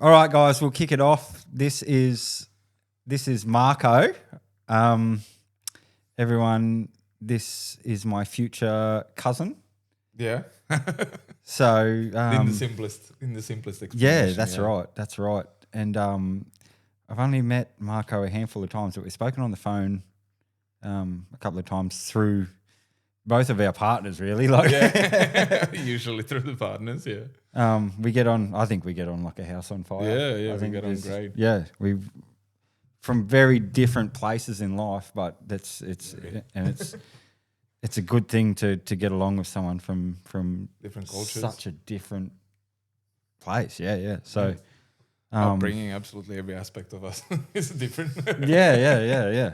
All right, guys, we'll kick it off. This is Marko. Everyone, this is my future cousin. Yeah. So in the simplest explanation. yeah, that's right. And I've only met Marko a handful of times, but we've spoken on the phone a couple of times through both of our partners, really. Like, Yeah. Usually through the partners, yeah. we get on. I think we get on like a house on fire. Yeah, I we think get on great. Yeah, we've from very different places in life, but it's a good thing to get along with someone from Different cultures. such a different place. Yeah. So, Bringing absolutely every aspect of us is different. yeah.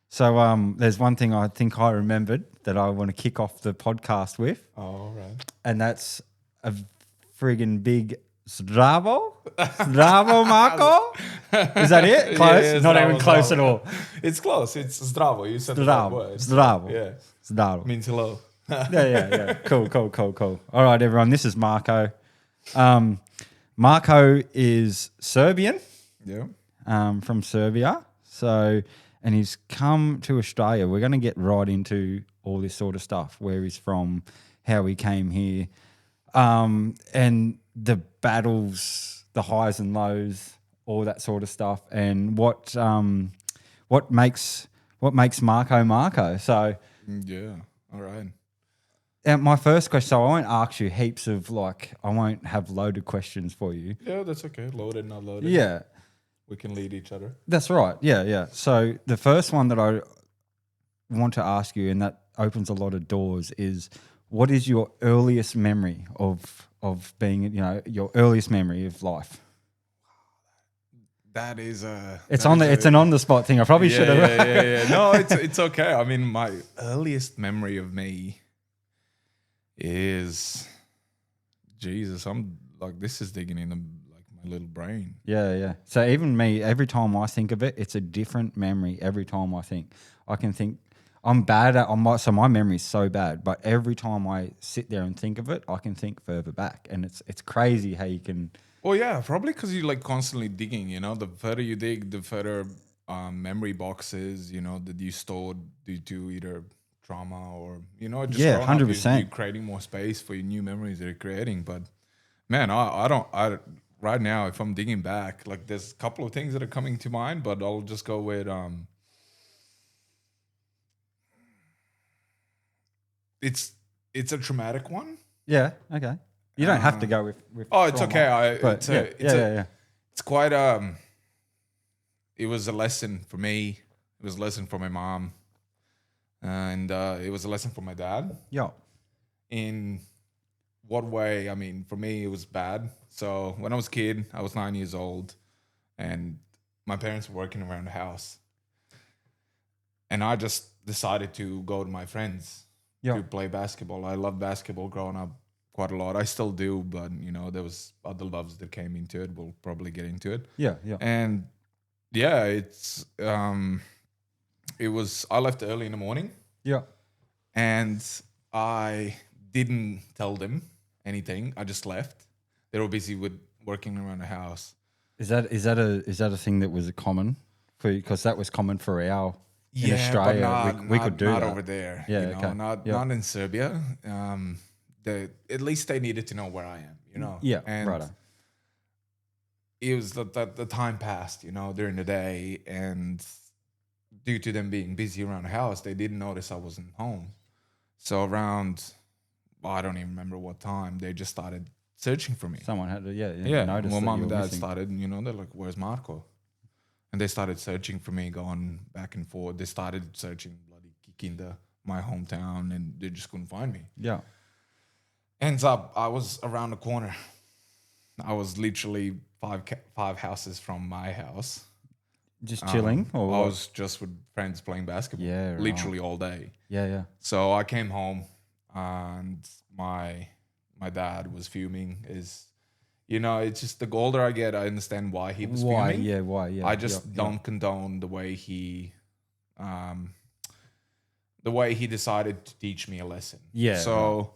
So there's one thing I think I remembered that I want to kick off the podcast with. Oh, all right. And that's a friggin' big Zdravo? Zdravo, Marko? Is that it? Close? Yeah, Not zdravo, even close at zdravo. all. It's close. It's zdravo. You said the right word. Zdravo. Yeah. Zdravo. Means hello. Yeah. Cool. All right, everyone. This is Marko. Marko is Serbian. Yeah. From Serbia. So, and he's come to Australia. We're going to get right into all this sort of stuff, where he's from, how he came here, and the battles, the highs and lows, all that sort of stuff, and what makes Marko. So, Yeah. All right. and my first question. So I won't ask you heaps of I won't have loaded questions for you. Yeah, that's okay. Loaded, not loaded. Yeah. We can lead each other. That's right. Yeah. So the first one that I want to ask you, and that opens a lot of doors, is what is your earliest memory of being, your earliest memory of life? That is it's an on the spot thing. I probably should have. Yeah. No, it's okay. I mean, my earliest memory of me is Jesus. I'm like, this is digging in my little brain. Yeah. So even me, every time I think of it, it's a different memory. Every time I can think I'm bad at so my memory is so bad, but every time I sit there and think of it, I can think further back, and it's crazy how you can. Well, yeah, probably because you're constantly digging. The further you dig, the further memory boxes that you stored due to either trauma or just 100%. You're creating more space for your new memories that you're creating. But man, I right now, if I'm digging back, there's a couple of things that are coming to mind, but I'll just go with it's a traumatic one. Yeah. Okay. You don't have to go with oh, it's trauma, okay. Yeah. It's quite it was a lesson for me. It was a lesson for my mom, and it was a lesson for my dad. Yeah. In what way? I mean, for me, it was bad. So when I was a kid, I was 9 years old, and my parents were working around the house, and I just decided to go to my friends to play basketball. I loved basketball growing up quite a lot. I still do, but there was other loves that came into it. We'll probably get into it. Yeah. And yeah, it's it was. I left early in the morning. Yeah. And I didn't tell them anything. I just left. They were busy with working around the house. Is that a thing that was common for you? Because that was common for our in Australia. But we could do not that over there. Yeah. Okay. Not in Serbia. At least they needed to know where I am. Yeah. And right. it was the time passed. During the day, and due to them being busy around the house, they didn't notice I wasn't home. So around, I don't even remember what time, they just started searching for me. Someone had to, notice. Well, that mom you and were dad missing. started, they're like, "Where's Marko?" And they started searching for me, going back and forth. They started searching bloody Kikinda, my hometown, and they just couldn't find me. Yeah. Ends up, I was around the corner. I was literally five houses from my house. Just chilling? I Or what? was just with friends playing basketball. Yeah, right. Literally all day. Yeah. So I came home, and my dad was fuming. It's just the older I get, I understand why he was fuming. Why? Yeah. I just don't condone the way he decided to teach me a lesson. Yeah, So,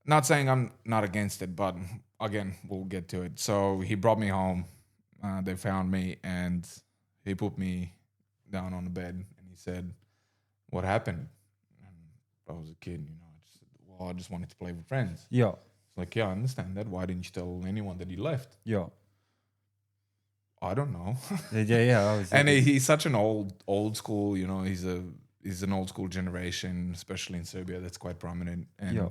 not saying I'm not against it, but again, we'll get to it. So he brought me home. They found me and he put me down on the bed and he said, "What happened?" And I was a kid, you know. I just said, "Well, I just wanted to play with friends." Yeah. It's like, "Yeah, I understand that. Why didn't you tell anyone that you left?" Yeah. I don't know. Yeah. I was, And he's such an old school, you know. He's an old school generation, especially in Serbia. That's quite prominent. And yeah.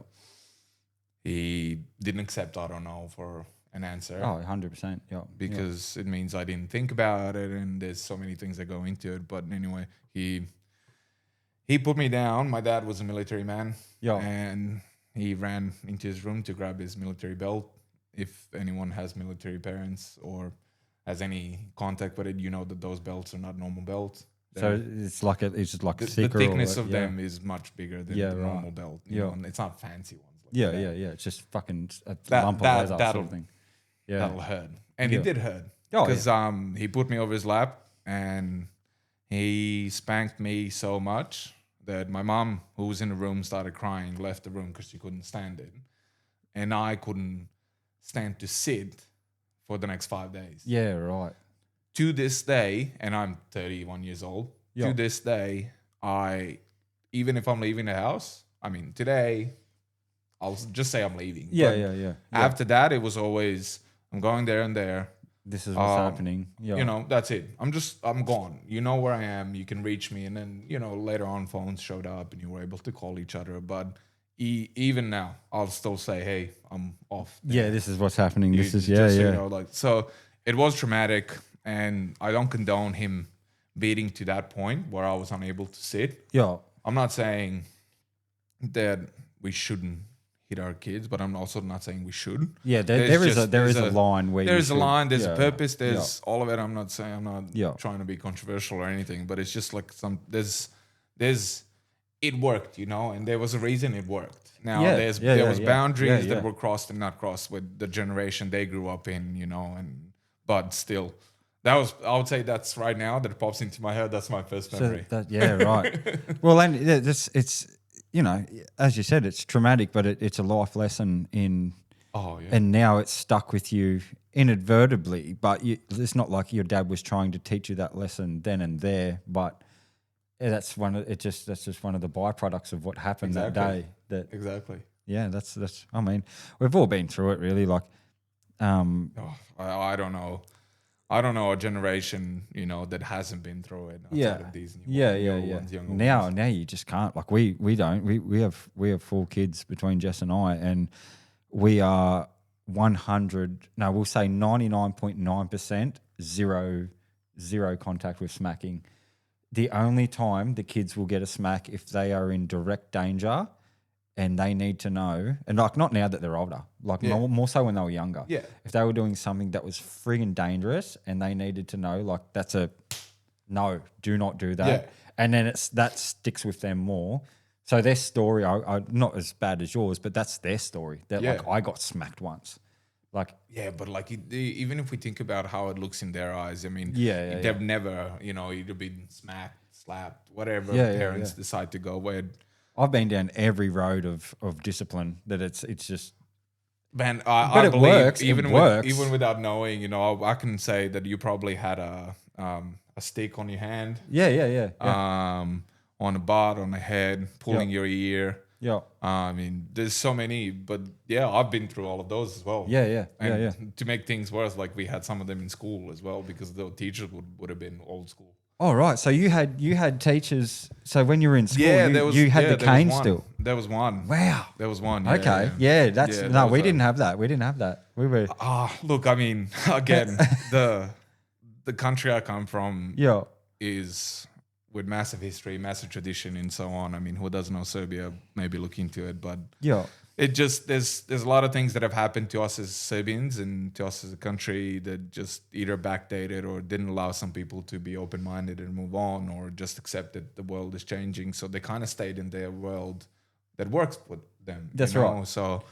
he didn't accept "I don't know" for an answer. Oh, 100%. Yeah. Because it means I didn't think about it, and there's so many things that go into it. But anyway, he put me down. My dad was a military man, Yeah. and he ran into his room to grab his military belt. If anyone has military parents or has any contact with it, you know that those belts are not normal belts. So it's just like The thicker. thickness or, of them is much bigger than Yeah, the right. normal belt. Yeah. And it's not fancy ones. Like Yeah, that. yeah. It's just fucking a That- lump that- of leather that'll- sort of thing. Yeah. That'll hurt, and Yeah. it did hurt Oh, because he put me over his lap and he spanked me so much that my mom, who was in the room, started crying, left the room because she couldn't stand it, and I couldn't stand to sit for the next 5 days. Yeah, right. To this day, and I'm 31 years old. Yeah. To this day, even if I'm leaving the house, I mean today, I'll just say I'm leaving. Yeah, But yeah. After that, it was always I'm going there and there. This is what's happening. Yeah. You know, that's it. I'm gone. You know where I am. You can reach me. And then, you know, later on phones showed up and you were able to call each other. But even now, I'll still say, "Hey, I'm off." Yeah, this is what's happening. This is, Just so yeah. you know, like, so it was traumatic. And I don't condone him beating to that point where I was unable to sit. Yeah. I'm not saying that we shouldn't hit our kids, but I'm also not saying we should. Yeah, there is a line where there's a line, there's yeah, a purpose, yeah. there's all of it. I'm not saying I'm not Yeah. trying to be controversial or anything, but it's just like there's it worked, you know, and there was a reason it worked. Now Yeah, there was boundaries yeah. that were crossed and not crossed with the generation they grew up in, you know, but still. I would say that's right now that pops into my head. That's my first memory. Right. Well, and it's you know, as you said, it's traumatic, but it's a life lesson in. Oh yeah. And now it's stuck with you inadvertently, but it's not like your dad was trying to teach you that lesson then and there. But that's just one of the byproducts of what happened that day. Exactly. Yeah, that's. I mean, we've all been through it, really. Like, I don't know. I don't know a generation, you know, that hasn't been through it. Outside of these younger ones. Now you just can't. Like we don't. We have 4 kids between Jess and I, and we are 100. No, we'll say 99.9% zero contact with smacking. The only time the kids will get a smack if they are in direct danger. And they need to know, and like not now that they're older, like more so when they were younger. Yeah. If they were doing something that was friggin' dangerous and they needed to know, like that's no, do not do that. Yeah. And then that sticks with them more. So their story, I not as bad as yours, but that's their story. That like I got smacked once. Like but like even if we think about how it looks in their eyes, I mean, they've never, you know, either been smacked, slapped, whatever parents decide to go with. I've been down every road of discipline that it's just. Man, But I it believe works. Even It works. even without knowing, you know, I can say that you probably had a stick on your hand. Yeah. On a butt, on the head, pulling your ear. Yeah. I mean, there's so many, but yeah, I've been through all of those as well. Yeah. To make things worse, like we had some of them in school as well because the teachers would have been old school. Oh right, so you had teachers. So when you were in school, you had the there cane was one. still. There was one. Wow. There was one. Okay. Yeah. That's Yeah, no. that We was didn't have that. We didn't have that. We were. Look, I mean, again, the country I come from is with massive history, massive tradition, and so on. I mean, who doesn't know Serbia? Maybe look into it, but it just there's a lot of things that have happened to us as Serbians and to us as a country that just either backdated or didn't allow some people to be open-minded and move on, or just accept that the world is changing. So they kind of stayed in their world that works with them. That's right. right. So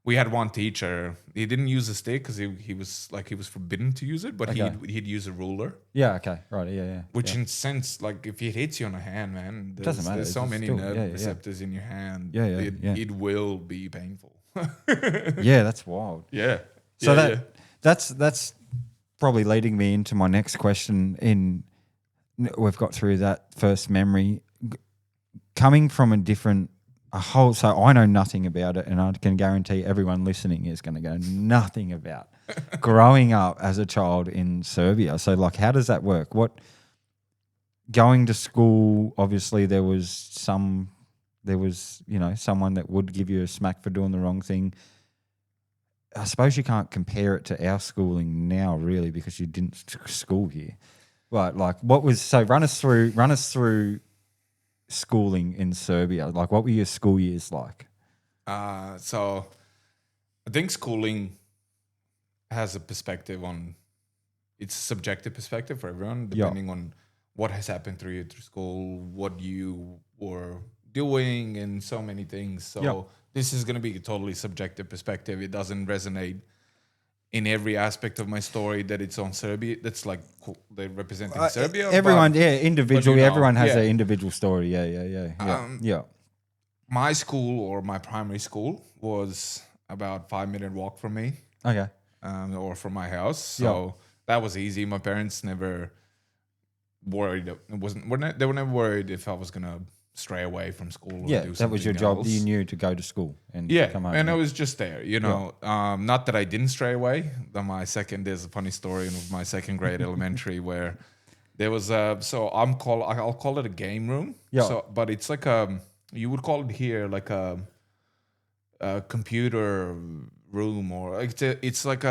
we had one teacher. He didn't use a stick because he was forbidden to use it, but he'd use a ruler. Yeah. Okay. Right. Yeah. Which in sense, like if it hits you on the hand, man, Doesn't matter. There's so many nerve receptors in your hand. It will be painful. Yeah, that's wild. Yeah. So Yeah, that's probably leading me into my next question. We've got through that first memory, coming from so I know nothing about it, and I can guarantee everyone listening is going to go nothing about growing up as a child in Serbia. So like, how does that work? Going to school, obviously there was someone that would give you a smack for doing the wrong thing. I suppose you can't compare it to our schooling now, really, because you didn't school here. But like, run us through schooling in Serbia. Like, what were your school years like? So I think schooling has a perspective it's a subjective perspective for everyone, depending on what has happened through school, what you were doing, and so many things. So this is going to be a totally subjective perspective. It doesn't resonate in every aspect of my story that it's on Serbia. That's like they're representing Serbia. Everyone, individually, everyone has yeah. their individual story. Yeah. My school or my primary school was about 5-minute walk from me. Okay. Or from my house. So that was easy. My parents never worried. They were never worried if I was gonna stray away from school. Or do that was your job. else. You knew to go to school and come home. And I was just there. Not that I didn't stray away. There's a funny story in my second grade elementary where there was I'll call it a game room. Yeah. So, but it's like you would call it here like a computer room, or it's like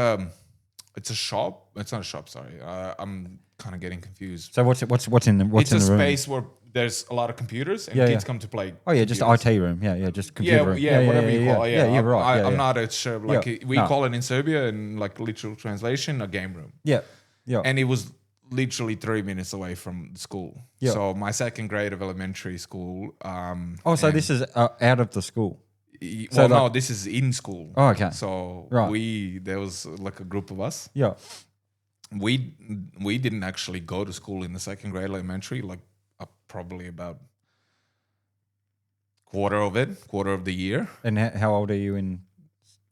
it's a shop. It's not a shop. Sorry, I'm kind of getting confused. So what's in the room? It's a space where there's a lot of computers and kids come to play. Oh yeah, just IT room. Yeah, just computer room. Whatever you call it. Yeah, you're right. I'm not sure. We call it in Serbia, in like literal translation, a game room. Yeah. And it was literally 3 minutes away from school. Yeah. So my second grade of elementary school. So this is out of the school. No, this is in school. Oh, okay. So there was like a group of us. Yeah. We didn't actually go to school in the second grade elementary, like probably about quarter of the year. And how old are you in?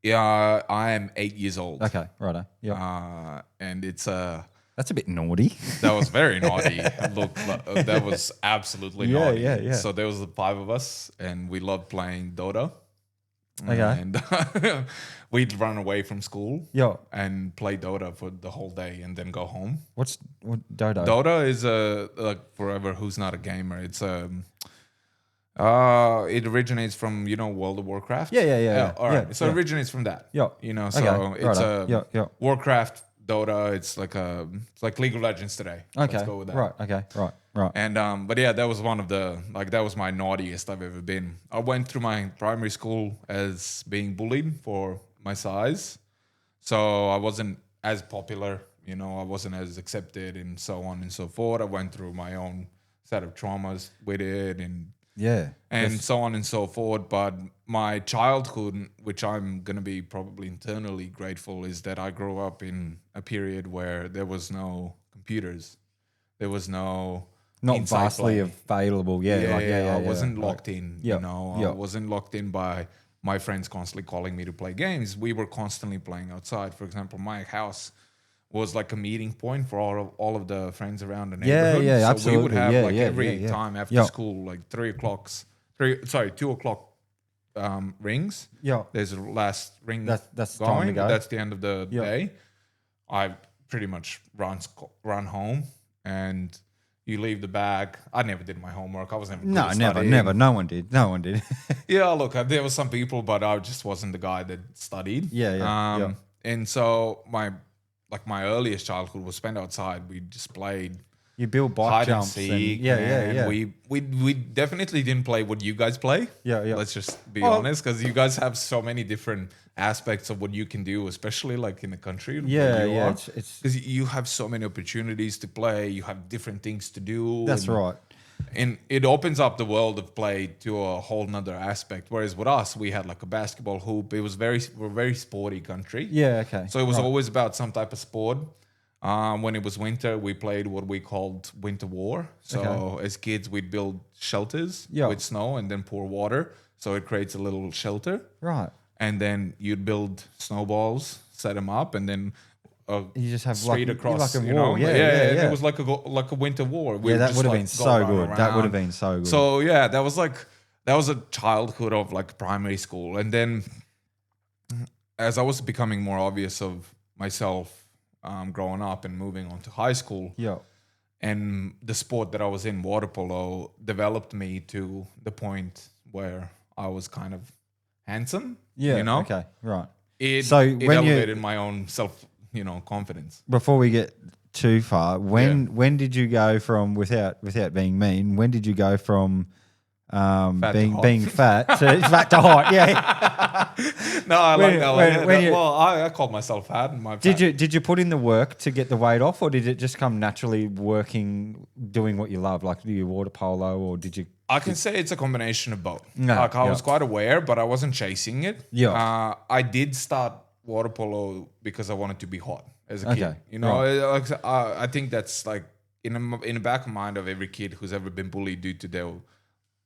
Yeah, I am 8 years old. Okay, righto. Yeah. And it's that's a bit naughty. That was very naughty. Look, that was absolutely naughty. Yeah. So there was the 5 of us, and we loved playing Dota. Okay. And we'd run away from school and play Dota for the whole day and then go home. What Dota? Dota is like forever who's not a gamer. It's it originates from World of Warcraft. Yeah. All right. So it originates from that. Yeah. So it's a Warcraft, Dota. It's like League of Legends today. Okay. Let's go with that. Right. Okay. Right. And but yeah, that was one of that was my naughtiest I've ever been. I went through my primary school as being bullied for my size, so I wasn't as popular. I wasn't as accepted, and so on and so forth. I went through my own set of traumas with it, and so on and so forth. But my childhood, which I'm gonna be probably internally grateful, is that I grew up in a period where there was no computers, there was no not vastly available. I wasn't locked in. I Yeah. wasn't locked in by my friends constantly calling me to play games. We were constantly playing outside. For example, my house was like a meeting point for all of the friends around the neighborhood. Yeah, so absolutely. we would have every time after school, like 2 o'clock rings. Yeah. There's a last ring that's going. time to go. That's the end of the day. I pretty much run home, and you leave the bag. I never did my homework. I was never never. No one did. Yeah, look, there were some people, but I just wasn't the guy that studied. Yeah. And so my earliest childhood was spent outside. We just played. You build bike hide jumps. and seek. We definitely didn't play what you guys play. Yeah. Let's just be honest, because you guys have so many different aspects of what you can do, especially like in the country. Yeah. It's because you have so many opportunities to play. You have different things to do. That's right. And it opens up the world of play to a whole nother aspect. Whereas with us, we had like a basketball hoop. We're a very sporty country. Yeah, okay. So it was always about some type of sport. When it was winter, we played what we called winter war. So as kids, we'd build shelters with snow and then pour water. So it creates a little shelter. Right. And then you'd build snowballs. set them up, and then You just have straight like, across, like a you war. know, Yeah. and it was like a winter war. We Yeah, would that just, would have like, been go so run good. That would have around. been so good. So yeah, that was a childhood of like primary school, and then as I was becoming more obvious of myself growing up and moving on to high school, yeah. and the sport that I was in, water polo, developed me to the point where I was kind of handsome. Yeah. You know, Okay. Right. it So it when you- elevated my own self, confidence. Before we get too far, when did you go from without being mean? When did you go from Fat to hot. being fat to fat to hot? Yeah. No, I When- like that. when- when you- Well, I called myself fat. And my Did you put in the work to get the weight off, or did it just come naturally working, doing what you love, like do you water polo, or did you? I can say it's a combination of both. No, Like I yeah. was quite aware, but I wasn't chasing it. Yeah. I did start water polo because I wanted to be hot as a kid. Okay, You know, I think that's like in the back of mind of every kid who's ever been bullied due to their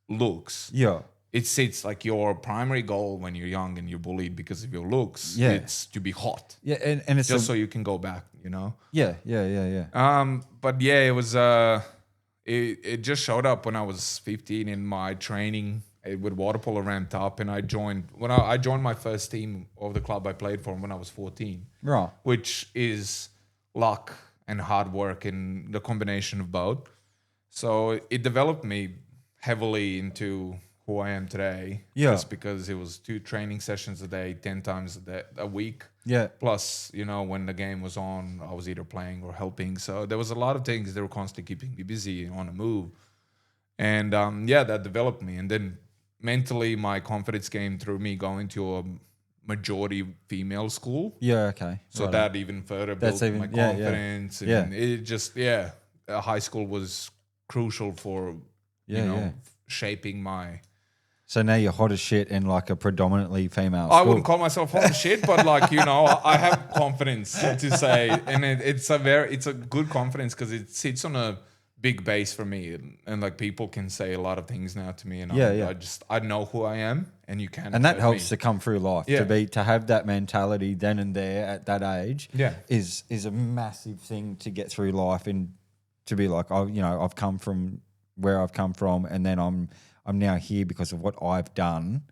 looks. Yeah. It sits like your primary goal when you're young and you're bullied because of your looks. Yeah. It's to be hot, Yeah, and it's just so you can go back. You know. yeah. But yeah, it was it just showed up when I was 15 in my training with water polo ramped up, and I joined I joined my first team of the club I played for when I was 14, Right. which is luck and hard work and the combination of both. So it developed me heavily into who I am today. Yeah. Just because it was 2 training sessions a day, 10 times a week. Yeah. Plus, when the game was on, I was either playing or helping. So there was a lot of things that were constantly keeping me busy on the move. And that developed me. And then mentally, my confidence came through me going to a majority female school. Yeah. Okay. So Right. that even further built my yeah, yeah. confidence. Yeah. And it just, high school was crucial for, Yeah. shaping my... So now you're hot as shit in like a predominantly female I school. wouldn't call myself hot as shit, but I have confidence to say, and it's a good confidence because it sits on a big base for me, and like people can say a lot of things now to me, and I know who I am, and you can't. And that hurt helps me. to come through life to have that mentality then and there at that age. Yeah. is a massive thing to get through life, and to be like, I've come from where I've come from, and then I'm now here because of what I've done,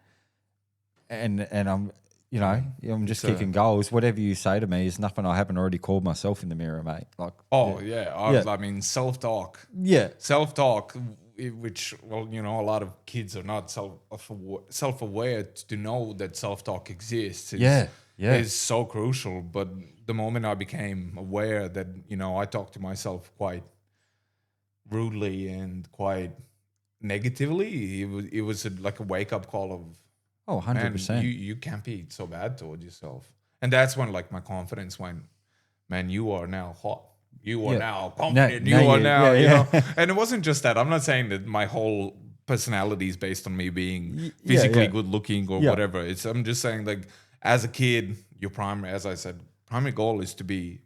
and I'm I'm just kicking goals. Whatever you say to me is nothing I haven't already called myself in the mirror, mate. Like, I mean, self-talk, which a lot of kids are not self-aware to know that self-talk exists. Is so crucial. But the moment I became aware that I talk to myself quite rudely and quite negatively, it was like a wake-up call of, 100%. man, you can't be so bad toward yourself. And that's when like my confidence went, man, you are now hot. You are now confident. You are now, And it wasn't just that. I'm not saying that my whole personality is based on me being physically good looking or whatever. I'm just saying, like, as a kid, as I said, primary goal is to be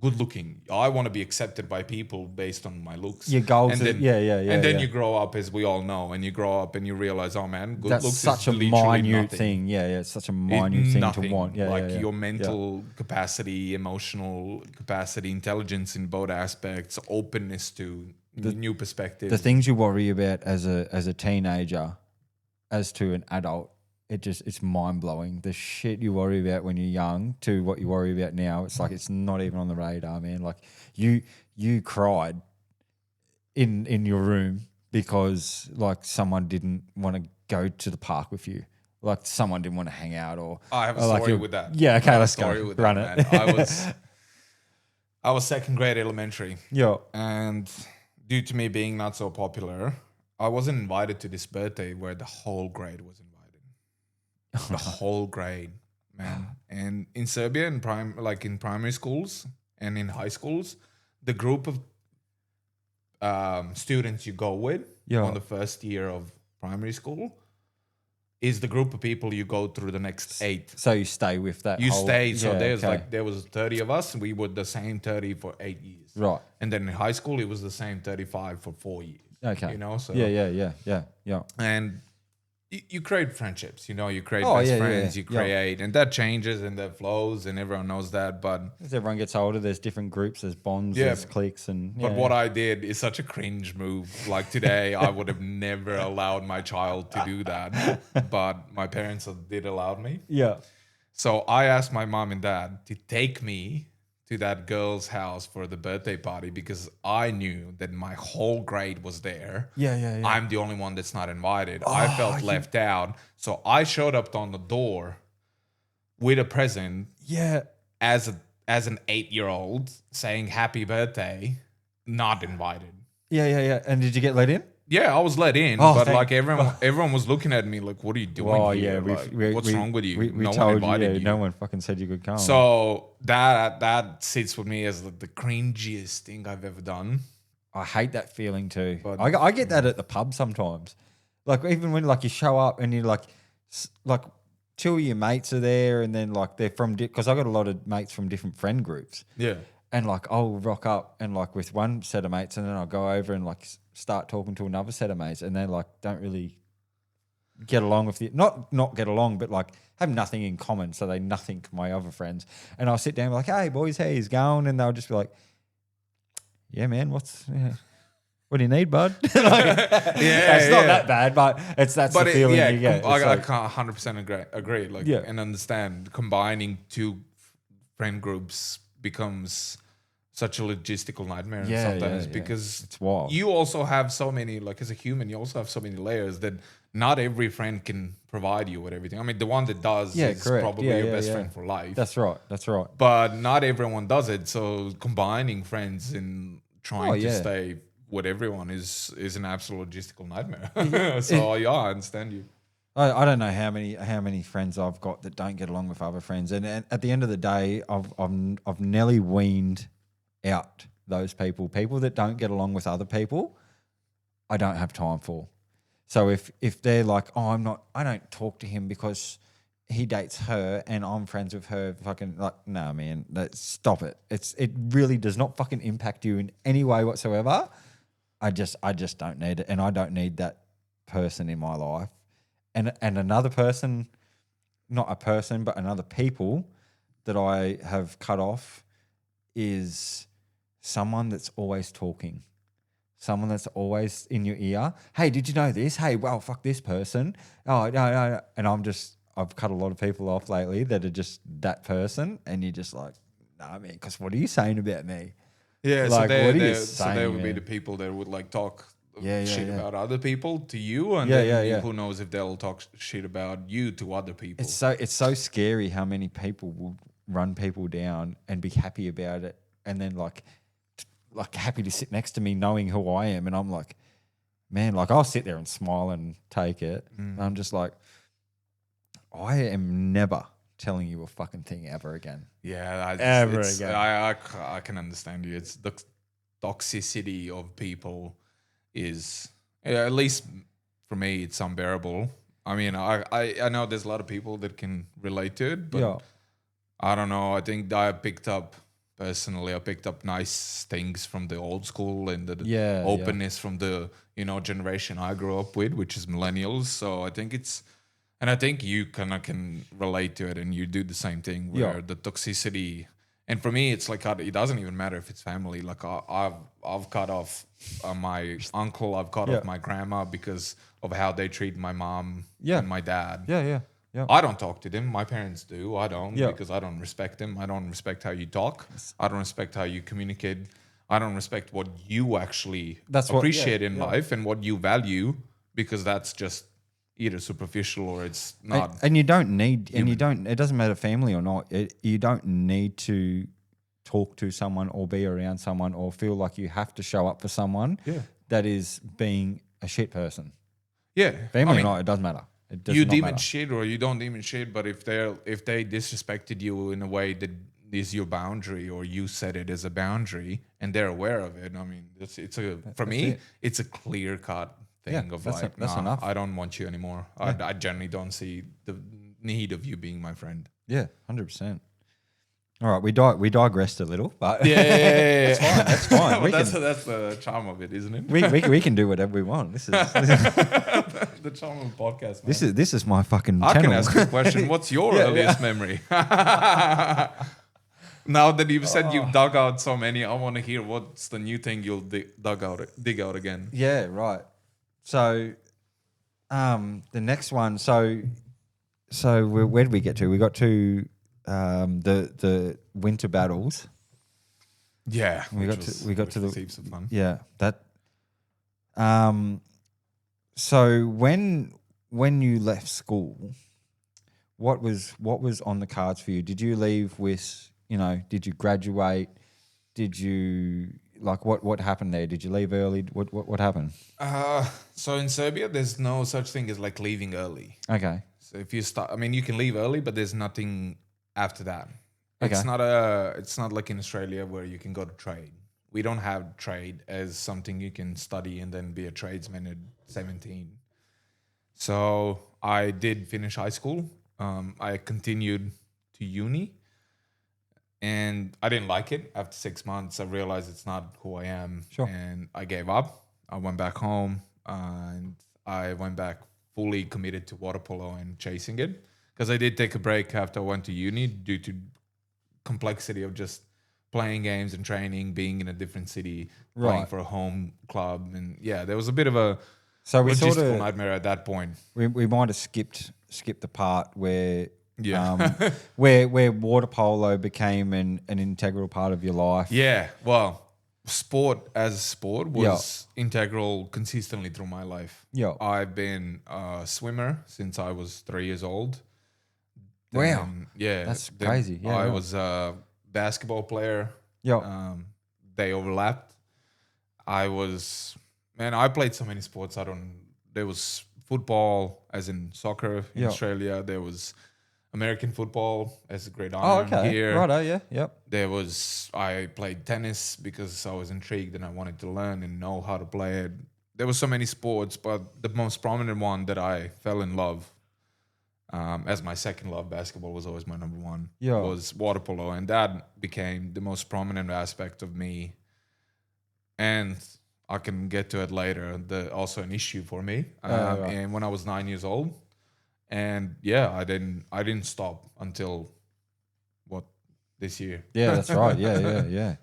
good looking. I want to be accepted by people based on my looks. Your goals, and then, and then you grow up, as we all know, and you grow up and you realize, oh man, good that's looks such is a literally minute nothing. thing. It's such a minute thing Nothing. to want. Your mental capacity, emotional capacity, intelligence in both aspects, openness to new perspectives. The things you worry about as a teenager, as to an adult, it's mind blowing. The shit you worry about when you're young to what you worry about now, it's like it's not even on the radar, man. Like you cried in your room because like someone didn't want to go to the park with you. Like someone didn't want to hang out, or I have a story with that. Yeah, okay, let's story go. With Run that, it. man. I was second grade elementary. Yeah. And due to me being not so popular, I wasn't invited to this birthday where the whole grade was invited. The whole grade, man. And in Serbia, in primary schools and in high schools, the group of students you go with on the first year of primary school is the group of people you go through the next 8. So you stay with that. You stay. So there was 30 of us, and we were the same 30 for 8 years. Right. And then in high school, it was the same 35 for 4 years. Okay. So Yeah. and you create friendships, you create Oh, best yeah, friends, yeah, you yeah. create, and that changes and that flows, and everyone knows that. But As everyone gets older, there's different groups, there's bonds, yeah, there's cliques, and but yeah, what yeah. I did is such a cringe move. Like today, I would have never allowed my child to do that, but my parents did allow me. Yeah. So I asked my mom and dad to take me to that girl's house for the birthday party because I knew that my whole grade was there. Yeah, yeah, yeah. I'm the only one that's not invited. I felt left out. So I showed up on the door with a present Yeah. as an 8-year-old saying happy birthday, not invited. Yeah, yeah, yeah. And did you get let in? Yeah, I was let in, Oh, but thank- like everyone was looking at me like, "What are you doing Oh, here? yeah. Like, what's wrong with you? We No one told invited you. you." No one fucking said you could come. So that sits with me as the cringiest thing I've ever done. I hate that feeling too. But- I get that at the pub sometimes. Like even when like you show up and you're like two of your mates are there and then like they're from because I got a lot of mates from different friend groups. Yeah. And like I'll rock up and like with one set of mates and then I'll go over and like start talking to another set of mates and they like don't really get along with the not get along but like have nothing in common, so they nothing my other friends. And I'll sit down and be like, "Hey boys, how you going?" And they'll just be like, "Yeah man, what do you need, bud?" It's not that bad, but that's the feeling you get. I can't 100% agree. Like, Yeah. and understand combining two friend groups becomes such a logistical nightmare sometimes because it's wild. you also have so many, like as a human, you also have so many layers that not every friend can provide you with everything. I mean, the one that does is correct. probably your best friend for life. That's right. But not everyone does it. So combining friends and trying to stay with everyone is an absolute logistical nightmare. So I understand you. I don't know how many friends I've got that don't get along with other friends, and at the end of the day, I've nearly weaned out those people that don't get along with other people. I don't have time for. So if they're like, oh, I don't talk to him because he dates her and I'm friends with her, fucking like, no man, stop it. It really does not fucking impact you in any way whatsoever. I just don't need it, and I don't need that person in my life. And another person, not a person, but another people that I have cut off is someone that's always talking. Someone that's always in your ear. Hey, did you know this? Hey, well, fuck this person. Oh, no. And I've cut a lot of people off lately that are just that person. And you're just like, nah, man, because what are you saying about me? Yeah, Like, so what are you so saying, they would be man? the people that would like talk shit about other people to you, and who knows if they'll talk shit about you to other people. It's so scary how many people will run people down and be happy about it, and then like happy to sit next to me knowing who I am, and I'm like, man, like I'll sit there and smile and take it. And I'm just like, I am never telling you a fucking thing ever again. Yeah, Ever again. I can understand you. It's the toxicity of people is, at least for me, it's unbearable. I mean, I know there's a lot of people that can relate to it, but I don't know. I think I picked up nice things from the old school and the openness from the generation I grew up with, which is millennials. So I think I think you kind of can relate to it, and you do the same thing where the toxicity. And for me, it's like it doesn't even matter if it's family. Like I've cut off my uncle, I've cut off my grandma because of how they treat my mom and my dad. Yeah. I don't talk to them. My parents do. I don't because I don't respect them. I don't respect how you talk. I don't respect how you communicate. I don't respect what you actually appreciate in life and what you value, because that's just either superficial or it's not. And you don't need, it doesn't matter family or not. You don't need to talk to someone or be around someone or feel like you have to show up for someone that is being a shit person. Yeah. Family or not, it doesn't matter. You deem it shit or you don't deem it shit, but if they disrespected you in a way that is your boundary, or you set it as a boundary and they're aware of it, I mean, it's a clear cut thing of like, enough. I don't want you anymore. I generally don't see the need of you being my friend. Yeah, 100%. All right, we digressed a little, but yeah. That's fine. That's the charm of it, isn't it? We can do whatever we want. This is The Thommo podcast, man. This is my fucking I channel. can ask you a question. What's your earliest memory? Now that you've said you've dug out so many, I want to hear what's the new thing you'll dig out again. Yeah, right. So, the next one. So where did we get to? We got to the winter battles. Yeah, We got to the heaps of fun. yeah that. So when you left school, what was on the cards for you? Did you leave with, did you graduate? Did you what happened there? Did you leave early? What happened? So in Serbia, there's no such thing as like leaving early. Okay. So if you start, I mean, you can leave early, but there's nothing after that. Okay. It's not like in Australia where you can go to trade. We don't have trade as something you can study and then be a tradesman at 17. So I did finish high school. I continued to uni, and I didn't like it. After 6 months, I realized it's not who I am, Sure. and I gave up. I went back home, and I went back fully committed to water polo and chasing it, because I did take a break after I went to uni due to complexity of just playing games and training, being in a different city, playing Right. for a home club, and yeah, there was a bit of a So we logistical sort of nightmare at that point. we might have skipped the part where Yeah. where water polo became an integral part of your life. Yeah, well, sport as a sport was integral consistently through my life. Yeah. I've been a swimmer since I was 3 years old. Wow. Yeah. That's then crazy. Yeah, I right. was a basketball player. Yeah. They overlapped. I played so many sports. There was football, as in soccer in Yeah. Australia. There was American football as a great Oh, honor okay. here. Righto, yeah. Yep. I played tennis because I was intrigued and I wanted to learn and know how to play it. There were so many sports, but the most prominent one that I fell in love, as my second love, basketball was always my number one, Yeah. was water polo. And that became the most prominent aspect of me. And I can get to it later, also an issue for me. Right. And when I was 9 years old, and yeah, I didn't stop until this year. Yeah, that's right. Yeah.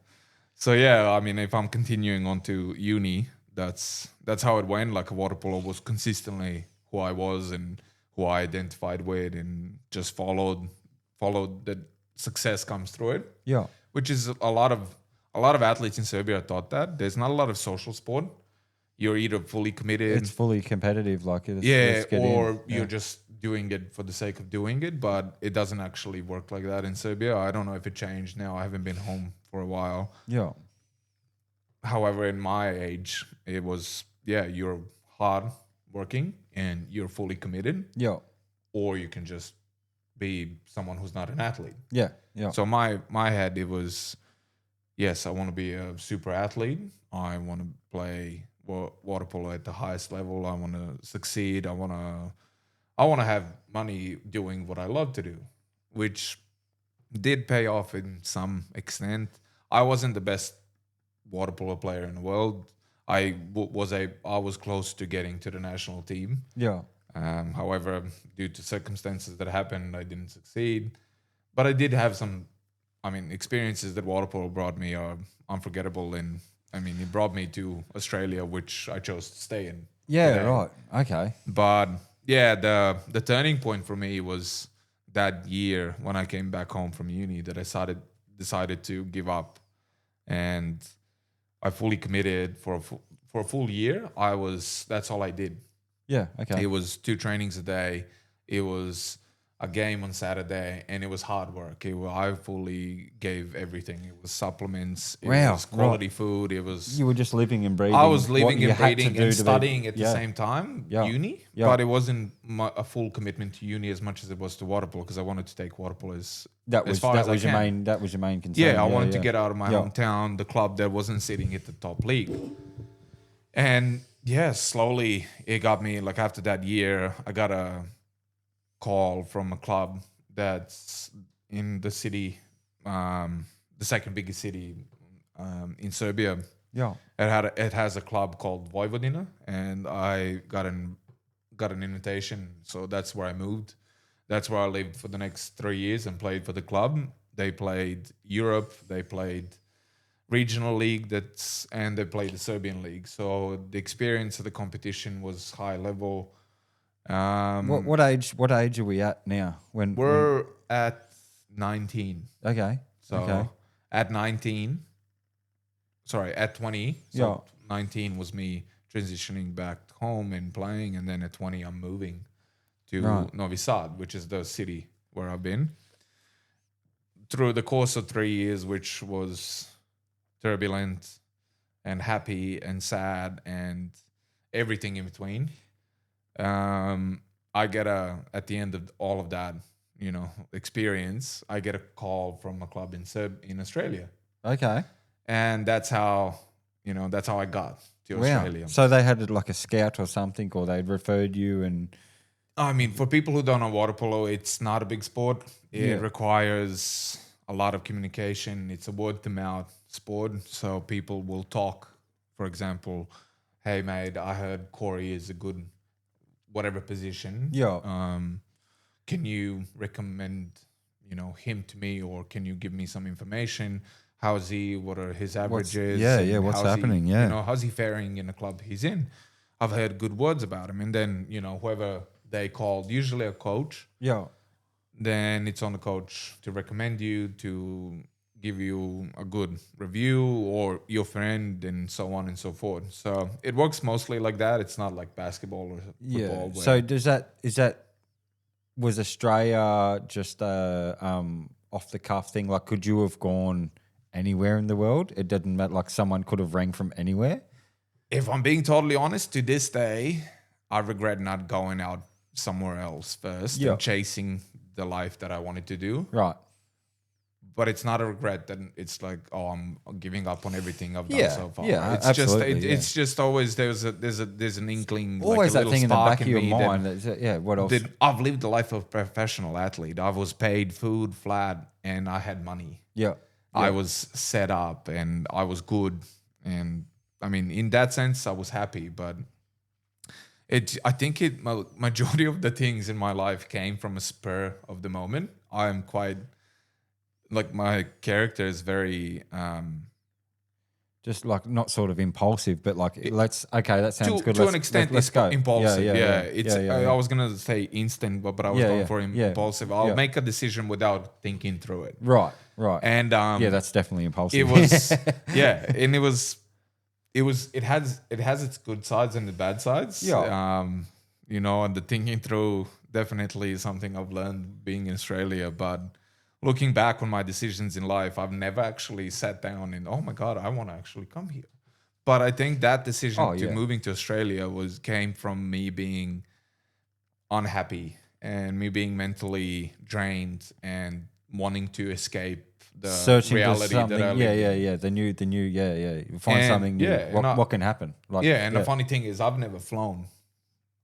So yeah, I mean, if I'm continuing on to uni, that's how it went. Like water polo was consistently who I was and who I identified with, and just followed that success comes through it. Yeah. Which is a lot of athletes in Serbia are taught that there's not a lot of social sport. You're either fully committed, It's fully competitive, like it's or in. you're just doing it for the sake of doing it, but it doesn't actually work like that in Serbia. I don't know if it changed now. I haven't been home for a while. Yeah. However, in my age, it was, you're hard working and you're fully committed, Yeah. or you can just be someone who's not an athlete. Yeah. Yeah. So my head, it was, yes, I want to be a super athlete. I want to play water polo at the highest level. I want to succeed. I want to have money doing what I love to do, which did pay off in some extent. I wasn't the best water polo player in the world. I was close to getting to the national team. Yeah. However, due to circumstances that happened, I didn't succeed. But I did have some, experiences that water polo brought me are unforgettable. And it brought me to Australia, which I chose to stay in. Yeah. today. Right. Okay. But yeah, the turning point for me was that year when I came back home from uni that I decided to give up, and I fully committed for a full year. That's all I did. Yeah. Okay. It was 2 trainings a day. It was a game on Saturday, and it was hard work. I fully gave everything. It was supplements. It Wow, was quality food. It was. You were just living and breathing. I was what living you and had to breathing do and to be- studying at the Yeah. same time, Yeah. uni, Yeah. but it wasn't a full commitment to uni as much as it was to water polo, because I wanted to take water polo as far as I can. That was your main concern. Yeah, I wanted to get out of my Yeah. hometown, the club that wasn't sitting at the top league. And yeah, slowly it got me, like after that year, I got a call from a club that's in the city, the second biggest city in Serbia. Yeah. It has a club called Vojvodina, and I got got an invitation, so that's where I moved. That's where I lived for the next 3 years and played for the club. They played Europe, they played regional league, and they played the Serbian league. So the experience of the competition was high level. What age are we at now? When We're at 19. okay. So Okay. at 19, sorry, at 20. So Yeah. 19 was me transitioning back home and playing, and then at 20 I'm moving to Right. Novi Sad, which is the city where I've been. Through the course of 3 years, which was turbulent and happy and sad and everything in between, I get at the end of all of that, experience, I get a call from a club in Australia. Okay. And that's how I got to Wow. Australia. So they had like a scout or something, or they'd referred you, and I mean, for people who don't know water polo, it's not a big sport. It Yeah. requires a lot of communication. It's a word to mouth sport. So people will talk, for example, hey, mate, I heard Corey is a good whatever position. Yeah. Can you recommend, him to me, or can you give me some information? How's he? What are his averages? And what's how's happening? He, Yeah. how's he faring in the club he's in? I've heard good words about him. And then, whoever they called, usually a coach, Yeah. then it's on the coach to recommend you, to give you a good review, or your friend, and so on and so forth. So it works mostly like that. It's not like basketball or football. Yeah. So was Australia just off the cuff thing? Like, could you have gone anywhere in the world? It didn't matter. Like, someone could have rang from anywhere. If I'm being totally honest, to this day, I regret not going out somewhere else first Yeah. and chasing the life that I wanted to do. Right. But it's not a regret that it's like, oh, I'm giving up on everything I've done Yeah, so far. yeah, It's absolutely, yeah. it's just always there's an inkling, Always like a that little thing in the spark back of your me mind. that What else? I've lived the life of a professional athlete. I was paid food, flat, and I had money. Yeah. I was set up and I was good. And I mean, in that sense, I was happy. But I think majority of the things in my life came from a spur of the moment. I'm quite, like, my character is very, Just like not sort of impulsive, but like that sounds good. to an extent, let's it's go. impulsive. Yeah. I was gonna say instant, but I was Yeah, going yeah, for yeah, impulsive. I'll yeah. make a decision without thinking through it. Right. And Yeah, that's definitely impulsive. it was and it has its good sides and the bad sides. Yeah. And the thinking through definitely is something I've learned being in Australia. But looking back on my decisions in life, I've never actually sat down and, oh my God, I want to actually come here. But I think that decision to moving to Australia came from me being unhappy and me being mentally drained and wanting to escape the Searching reality for something. that I live in. Yeah. The new. You find And, something new. and What can happen? Like, The funny thing is, I've never flown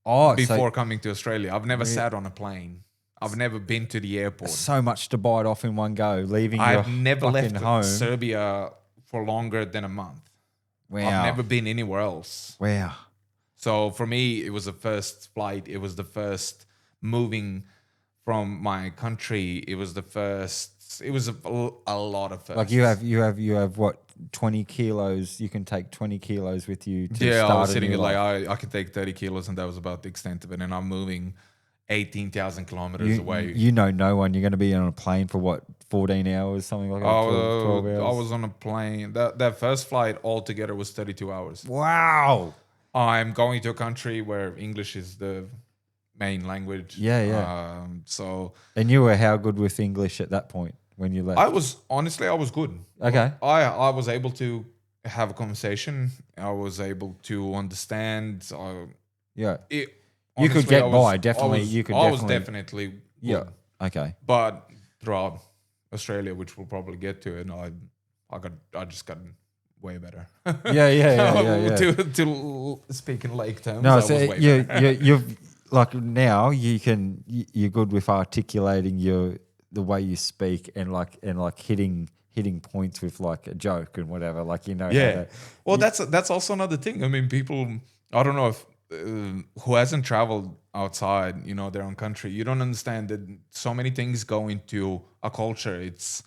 Oh, before coming to Australia. I've never sat on a plane. I've never been to the airport. so much to bite off in one go. Leaving I've your never fucking left home. Serbia for longer than a month. Wow. I've never been anywhere else. Wow. So for me, it was the first flight. It was the first moving from my country. It was the first. It was a lot of firsts. Like you have what 20 kilos. You can take 20 kilos with you. To I start was sitting a here new like life. I could take 30 kilos, and that was about the extent of it. And I'm moving 18,000 kilometers away. You know no one. You're going to be on a plane for what 14 hours, something like that. 12 hours. I was on a plane. That first flight altogether was 32 hours. Wow. I'm going to a country where English is the main language. Yeah. So And you were how good with English at that point when you left? I was good. Okay. I was able to have a conversation. I was able to understand. Yeah. Honestly, You could get I was- by, definitely. I was definitely good. Yeah. Okay. But throughout Australia, which we'll probably get to, and I just got way better. Yeah. To speak in lake terms, No, I so was way better. you've like now you're good with articulating the way you speak and hitting points with like a joke and whatever. Like how Yeah. to, Well, that's also another thing. I mean, people. I don't know if who hasn't traveled outside, their own country, you don't understand that so many things go into a culture. It's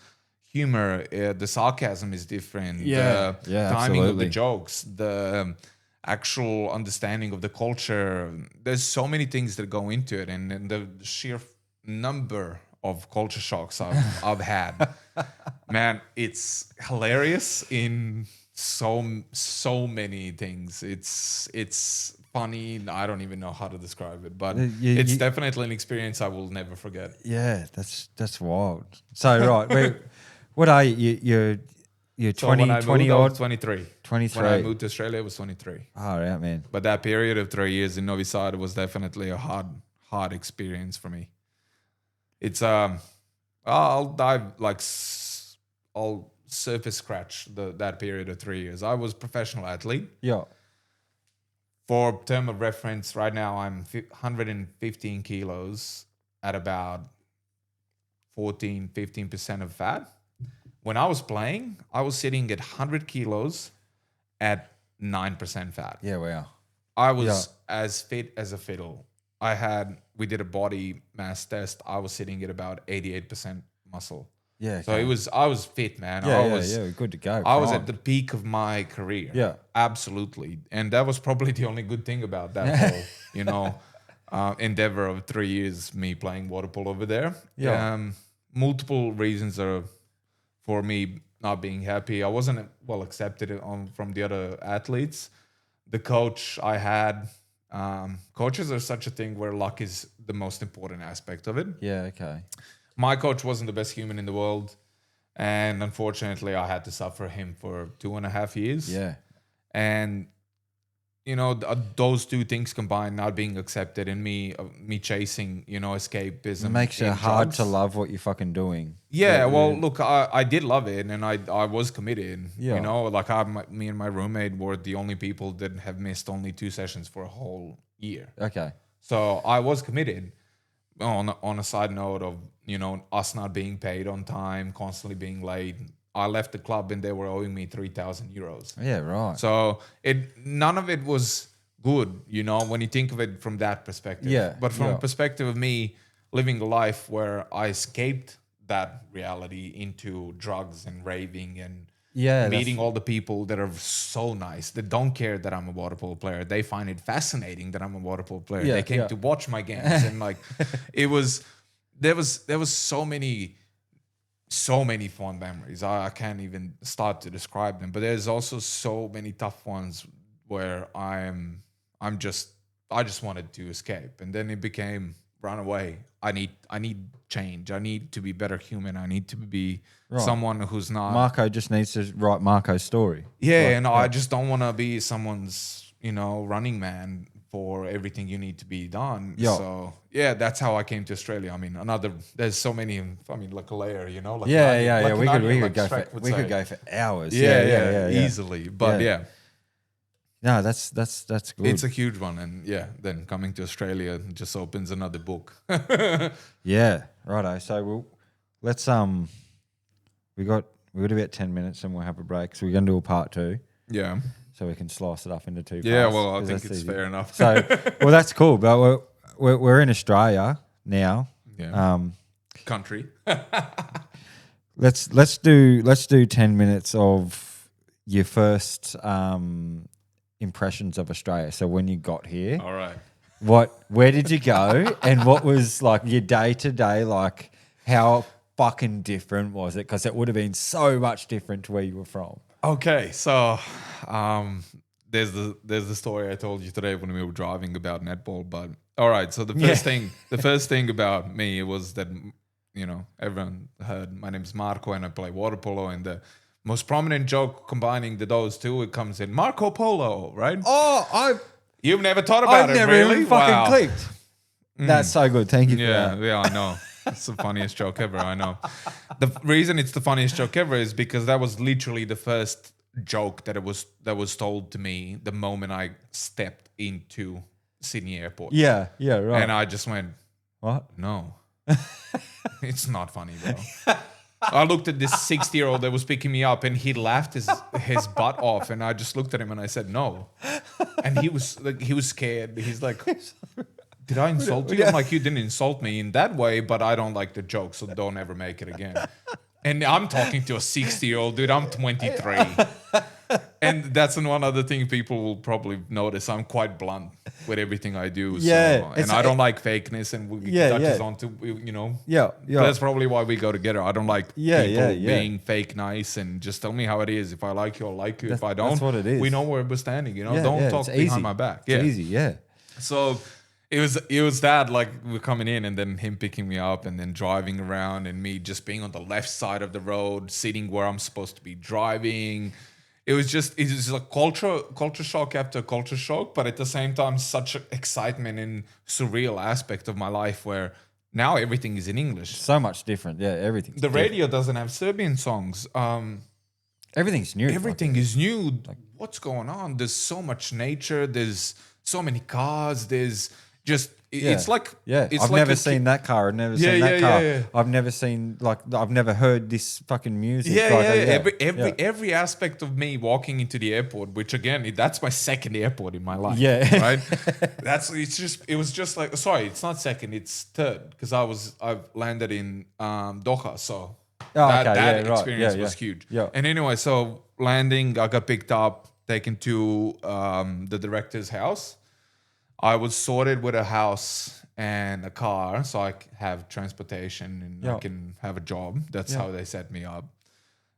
humor, the sarcasm is different, Yeah. the Yeah, timing of the absolutely. jokes, the actual understanding of the culture. There's so many things that go into it, and the sheer number of culture shocks I've had. Man, it's hilarious in so many things. It's funny. I don't even know how to describe it, but it's definitely an experience I will never forget. Yeah, that's wild. So right, what are you? You're So when 20, I 20 moved, I was odd, 23. 23. When I moved to Australia, I was 23. Oh, yeah, man. But that period of 3 years in Novi Sad was definitely a hard experience for me. It's I'll dive I'll surface scratch that period of 3 years. I was a professional athlete. Yeah. For term of reference, right now I'm 115 kilos at about 15% of fat. When I was playing, I was sitting at 100 kilos at 9% fat. Yeah, wow. I was as fit as a fiddle. We did a body mass test. I was sitting at about 88% muscle. Yeah. So Okay. I was fit, man. Yeah, good to go. I was Prime. at the peak of my career. Yeah. Absolutely. And that was probably the only good thing about that whole, endeavor of 3 years, me playing water polo over there. Yeah. Multiple reasons are for me not being happy. I wasn't well accepted from the other athletes. The coach I had, coaches are such a thing where luck is the most important aspect of it. Yeah, okay. My coach wasn't the best human in the world. And unfortunately, I had to suffer him for 2.5 years. Yeah. And, those two things combined, not being accepted and me chasing, escapism. It makes it in hard drugs. to love what you're fucking doing. Yeah, well, look, I did love it, and I was committed. Yeah. Me and my roommate were the only people that have missed only 2 sessions for a whole year. Okay. So I was committed. On a side note of us not being paid on time, constantly being late, I left the club and they were owing me 3,000 euros. Yeah, right. So none of it was good, when you think of it from that perspective. Yeah, But from yeah. a perspective of me living a life where I escaped that reality into drugs and raving and meeting all the people that are so nice, that don't care that I'm a water polo player. They find it fascinating that I'm a water polo player. Yeah, They came yeah. to watch my games and there was so many fond memories. I can't even start to describe them. But there's also so many tough ones where I just wanted to escape, and then it became run away. I need change. I need to be better human. I need to be someone who's not. Marko just needs to write Marko's story. Yeah, and I just don't want to be someone's running man for everything you need to be done. Yeah. So yeah, that's how I came to Australia. I mean, there's so many. I mean, like a layer, like Yeah. like We an could onion, go Shrek for would we say. could go for hours. Yeah, easily. But Yeah. No, that's good. it's a huge one, and then coming to Australia just opens another book. Yeah, righto. So let's we got about 10 minutes and we'll have a break. So we're gonna do a part 2, Yeah, so we can slice it up into 2 parts. yeah. Well, I 'cause think that's it's easy. fair enough. So that's cool. But we're in Australia now. Yeah. Country. Let's do 10 minutes of your first impressions of Australia. So when you got here, All right. where did you go, and what was like your day to day? Like, how fucking different was it? Because it would have been so much different to where you were from. Okay, so there's the story I told you today when we were driving about netball. But all right, so the first thing about me was that everyone heard my name's Marko and I play water polo, and the most prominent joke combining those two, it comes in Marco Polo, right? Oh, You've never thought about I've it, never really? even fucking Wow. clicked. That's so good. Thank you for that. Yeah, I know. It's the funniest joke ever, I know. The reason it's the funniest joke ever is because that was literally the first joke that was told to me the moment I stepped into Sydney Airport. Yeah, right. And I just went, What? no. It's not funny, bro. I looked at this 60-year-old that was picking me up and he laughed his butt off, and I just looked at him and I said, no. And he was scared. He's like, did I insult you? I'm like, you didn't insult me in that way, but I don't like the joke, so don't ever make it again. And I'm talking to a 60-year-old dude. I'm 23. And that's one other thing people will probably notice. I'm quite blunt with everything I do. Yeah, So, and I don't like fakeness, and we touches on to, Yeah. That's probably why we go together. I don't like Yeah, people yeah. being fake nice, and just tell me how it is. If I like you, I'll like you. If I don't, that's what it is. we know where we're standing. Yeah, don't talk it's behind easy. my back. It's easy, yeah. So it was that, like, we're coming in and then him picking me up and then driving around and me just being on the left side of the road, sitting where I'm supposed to be driving. It was a culture shock after culture shock, but at the same time, such an excitement and surreal aspect of my life where now everything is in English. So much different, yeah, everything. The radio doesn't have Serbian songs. Everything's new. Everything is new. What's going on? There's so much nature. There's so many cars. There's just it's like I've never seen that car. I've never seen that car. Yeah. I've never seen I've never heard this fucking music. Every aspect of me walking into the airport, which again, that's my second airport in my life. Yeah. Right. It was just like, sorry, it's not second, it's third, because I've landed in Doha, so that experience was huge. Yeah. And anyway, so landing, I got picked up, taken to the director's house. I was sorted with a house and a car, so I have transportation and I can have a job. That's how they set me up.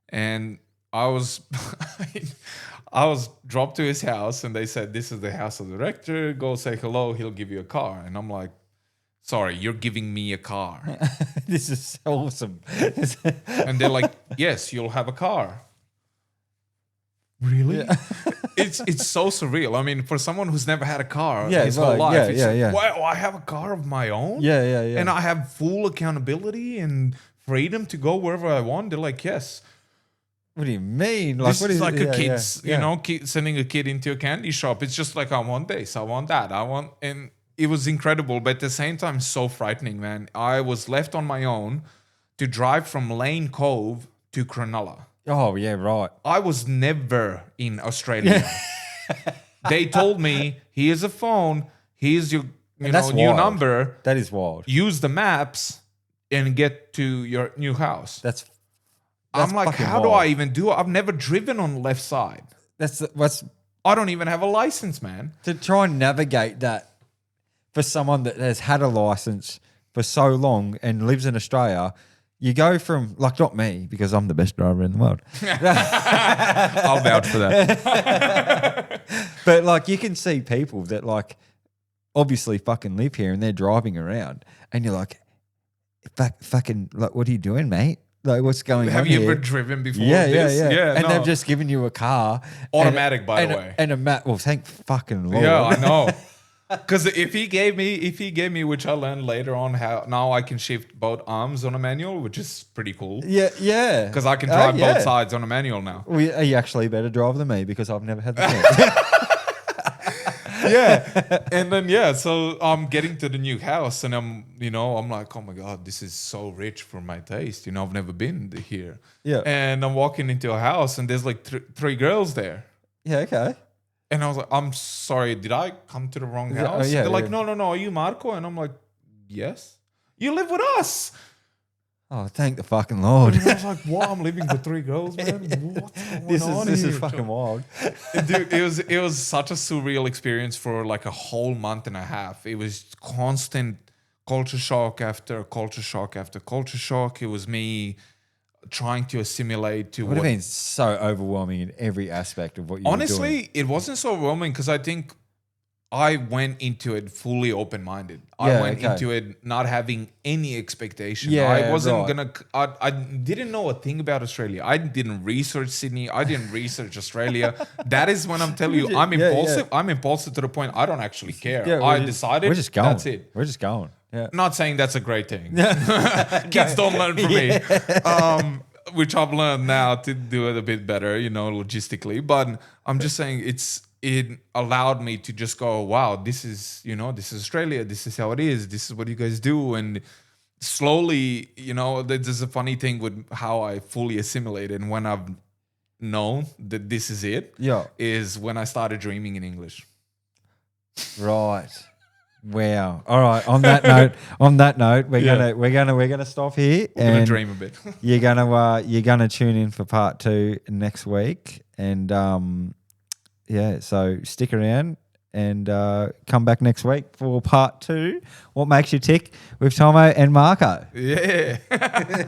And I was dropped to his house, and they said, "This is the house of the director. Go say hello. He'll give you a car." And I'm like, "Sorry, you're giving me a car?" This is awesome. And they're like, "Yes, you'll have a car." Really? Yeah. It's so surreal. I mean, for someone who's never had a car his whole life, wow, I have a car of my own. Yeah. And I have full accountability and freedom to go wherever I want. They're like, yes. What do you mean? Like, this is like a kid's, sending a kid into a candy shop. It's just like, I want this, I want that, and it was incredible, but at the same time, so frightening, man. I was left on my own to drive from Lane Cove to Cronulla. Oh, yeah, right. I was never in Australia. They told me, here's a phone, here's your new number. That is wild. Use the maps and get to your new house. That's I'm like, how do I even do it? I've never driven on the left side. I don't even have a license, man. To try and navigate that for someone that has had a license for so long and lives in Australia. You go from, like, not me, because I'm the best driver in the world. I'll vouch for that. But, like, you can see people that, like, obviously fucking live here and they're driving around and you're like, fucking, like, what are you doing, mate? Like, what's going on Have you here? ever driven before? Yeah. And they've just given you a car. Automatic, by the way. And a mat. Well, thank fucking Lord. Yeah, I know. Because if he gave me, which I learned later on, how now I can shift both arms on a manual, which is pretty cool. Yeah. Because I can drive both sides on a manual now. Well, you actually better drive than me because I've never had the chance. Yeah. And then, so I'm getting to the new house and I'm like, oh my God, this is so rich for my taste. I've never been here. Yeah. And I'm walking into a house and there's like three girls there. Yeah, okay. And I was like, I'm sorry, did I come to the wrong house? They're like, no, are you Marko? And I'm like, yes. You live with us. Oh, thank the fucking Lord. And I was like, wow, I'm living with three girls, man. What's going on This here? is fucking wild. Dude, it was such a surreal experience for like a whole month and a half. It was constant culture shock after culture shock after culture shock. It was me trying to assimilate to It would have been so overwhelming in every aspect of what you were doing. Honestly, it wasn't so overwhelming because I think I went into it fully open-minded. I went into it not having any expectation. Yeah, I wasn't I didn't know a thing about Australia. I didn't research Sydney. I didn't research Australia. That is when I'm telling you, I'm impulsive. I'm impulsive to the point I don't actually care. Yeah, I decided. We're just going. That's it. We're just going. Yeah. Not saying that's a great thing. Kids don't learn from me. Which I've learned now to do it a bit better, logistically. But I'm just saying it allowed me to just go, wow, this is Australia. This is how it is. This is what you guys do. And slowly, there's a funny thing with how I fully assimilated. And when I've known that this is it, is when I started dreaming in English. Right. Wow. All right. On that note, we're gonna stop here. We're gonna and dream a bit. you're gonna tune in for part 2 next week, and so stick around and come back next week for part 2. What makes you tick with Thommo and Marko? Yeah.